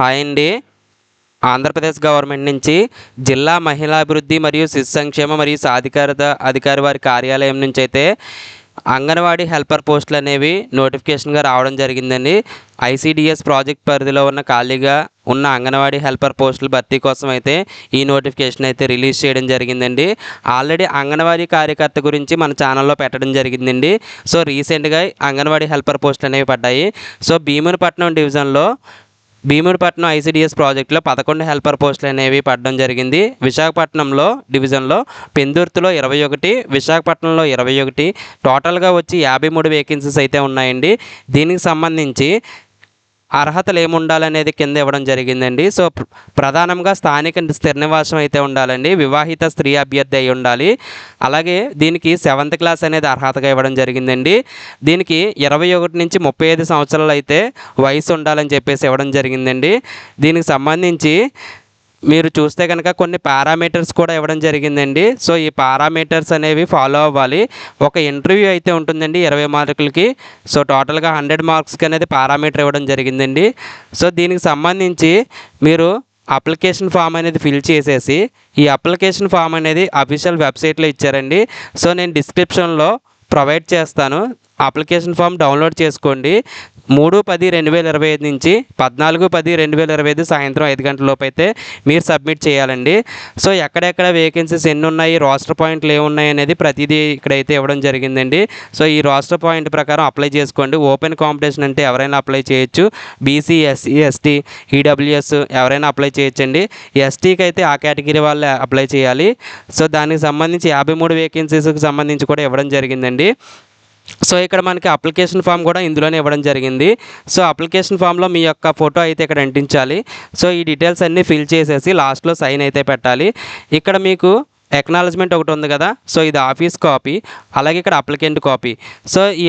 Hi అండి. Andhra Pradesh government నుంచి జిల్లా మహిళా అభివృద్ధి మరియు శిశు సంక్షేమ మరియు సాధికారత అధికారి వారి కార్యాలయం నుంచి అయితే అంగన్వాడీ హెల్పర్ పోస్టులు అనేవి నోటిఫికేషన్గా రావడం జరిగిందండి. ఐసిడిఎస్ ప్రాజెక్ట్ పరిధిలో ఉన్న ఖాళీగా ఉన్న అంగన్వాడీ హెల్పర్ పోస్టుల భర్తీ కోసం అయితే ఈ నోటిఫికేషన్ అయితే రిలీజ్ చేయడం జరిగిందండి. ఆల్రెడీ అంగన్వాడీ కార్యకర్త గురించి మన ఛానల్లో పెట్టడం జరిగిందండి. సో రీసెంట్గా అంగన్వాడీ హెల్పర్ పోస్టులు అనేవి పడ్డాయి. సో భీమునిపట్నం డివిజన్లో భీమునిపట్నం ఐసిడిఎస్ ప్రాజెక్టులో 11 హెల్పర్ పోస్టులు అనేవి పడడం జరిగింది. విశాఖపట్నంలో డివిజన్లో పెందుర్తిలో 21, విశాఖపట్నంలో 21, టోటల్గా వచ్చి 53 వేకెన్సీస్ అయితే ఉన్నాయండి. దీనికి సంబంధించి అర్హతలు ఏముండాలనేది కింద ఇవ్వడం జరిగిందండి. సో ప్రధానంగా స్థానిక స్థిర నివాసం అయితే ఉండాలండి. వివాహిత స్త్రీ అభ్యర్థి అయి ఉండాలి. అలాగే దీనికి 7th క్లాస్ అనేది అర్హతగా ఇవ్వడం జరిగిందండి. దీనికి 21 నుంచి 35 సంవత్సరాలు అయితే వయసు ఉండాలని చెప్పేసి ఇవ్వడం జరిగిందండి. దీనికి సంబంధించి మీరు చూస్తే కనుక కొన్ని పారామీటర్స్ కూడా ఇవ్వడం జరిగిందండి. సో ఈ పారామీటర్స్ అనేవి ఫాలో అవ్వాలి. ఒక ఇంటర్వ్యూ అయితే ఉంటుందండి 20 మార్కులకి. సో టోటల్గా 100 మార్క్స్కి అనేది పారామీటర్ ఇవ్వడం జరిగిందండి. సో దీనికి సంబంధించి మీరు అప్లికేషన్ ఫామ్ అనేది ఫిల్ చేసేసి ఈ అప్లికేషన్ ఫామ్ అనేది అఫీషియల్ వెబ్సైట్లో ఇచ్చారండి. సో నేను డిస్క్రిప్షన్లో ప్రొవైడ్ చేస్తాను. అప్లికేషన్ ఫామ్ డౌన్లోడ్ చేసుకోండి. 3/10/2025 నుంచి 14/10/2025 సాయంత్రం 5 గంటల లోపు అయితే మీరు సబ్మిట్ చేయాలండి. సో ఎక్కడెక్కడ వేకెన్సీస్ ఎన్ని ఉన్నాయి, రోస్టర్ పాయింట్లు ఏమున్నాయి అనేది ప్రతిదీ ఇక్కడైతే ఇవ్వడం జరిగిందండి. సో ఈ రోస్టర్ పాయింట్ ప్రకారం అప్లై చేసుకోండి. ఓపెన్ కాంపిటీషన్ అంటే ఎవరైనా అప్లై చేయొచ్చు. బీసీ, ఎస్సీ, ఎస్టీ, ఈడబ్ల్యూఎస్ ఎవరైనా అప్లై చేయొచ్చండి. ఎస్టీకి అయితే ఆ కేటగిరీ వాళ్ళే అప్లై చేయాలి. సో దానికి సంబంధించి 53 వేకెన్సీస్కి సంబంధించి కూడా ఇవ్వడం జరిగిందండి. సో ఇక్కడ మనకి అప్లికేషన్ ఫామ్ కూడా ఇందులోనే ఇవ్వడం జరిగింది. సో అప్లికేషన్ ఫామ్లో మీ యొక్క ఫోటో అయితే ఇక్కడ అంటించాలి. సో ఈ డీటెయిల్స్ అన్నీ ఫిల్ చేసేసి లాస్ట్లో సైన్ అయితే పెట్టాలి. ఇక్కడ మీకు ఎక్నాలజ్మెంట్ ఒకటి ఉంది కదా. సో ఇది ఆఫీస్ కాపీ, అలాగే ఇక్కడ అప్లికెంట్ కాపీ. సో ఈ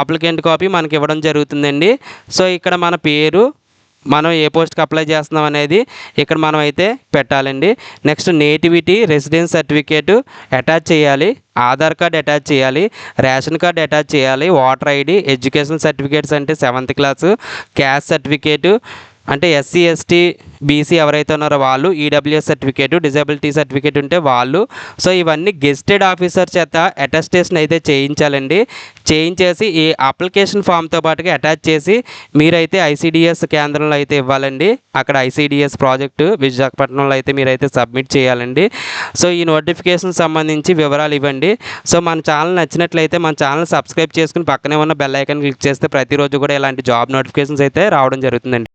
అప్లికెంట్ కాపీ మనకి ఇవ్వడం జరుగుతుందండి. సో ఇక్కడ మన పేరు, మనం ఏ పోస్ట్కి అప్లై చేస్తున్నాం అనేది ఇక్కడ మనం అయితే పెట్టాలండి. Next nativity, residence certificate attach చేయాలి. ఆధార్ కార్డ్ అటాచ్ చేయాలి. రేషన్ కార్డ్ అటాచ్ చేయాలి. ఓటర్ ఐడి, ఎడ్యుకేషన్ సర్టిఫికేట్స్ అంటే 7th క్లాసు, క్యాస్ట్ సర్టిఫికేటు అంటే ఎస్సీ, ఎస్టీ, బీసీ ఎవరైతే ఉన్నారో వాళ్ళు, ఈడబ్ల్యూఎస్ సర్టిఫికేటు, డిజబిలిటీ సర్టిఫికేట్ ఉంటే వాళ్ళు. సో ఇవన్నీ గెస్టెడ్ ఆఫీసర్ చేత అటెస్టేషన్ అయితే చేయించాలండి. చేయించేసి ఈ అప్లికేషన్ ఫామ్తో పాటుగా అటాచ్ చేసి మీరైతే ఐసిడిఎస్ కేంద్రంలో అయితే ఇవ్వాలండి. అక్కడ ఐసిడిఎస్ ప్రాజెక్టు విశాఖపట్నంలో అయితే మీరైతే సబ్మిట్ చేయాలండి. సో ఈ నోటిఫికేషన్ సంబంధించి వివరాలు ఇవ్వండి. సో మన ఛానల్ నచ్చినట్లయితే మన ఛానల్ సబ్స్క్రైబ్ చేసుకుని పక్కనే ఉన్న బెల్ ఐకాన్ క్లిక్ చేస్తే ప్రతిరోజు కూడా ఇలాంటి జాబ్ నోటిఫికేషన్స్ అయితే రావడం జరుగుతుందండి.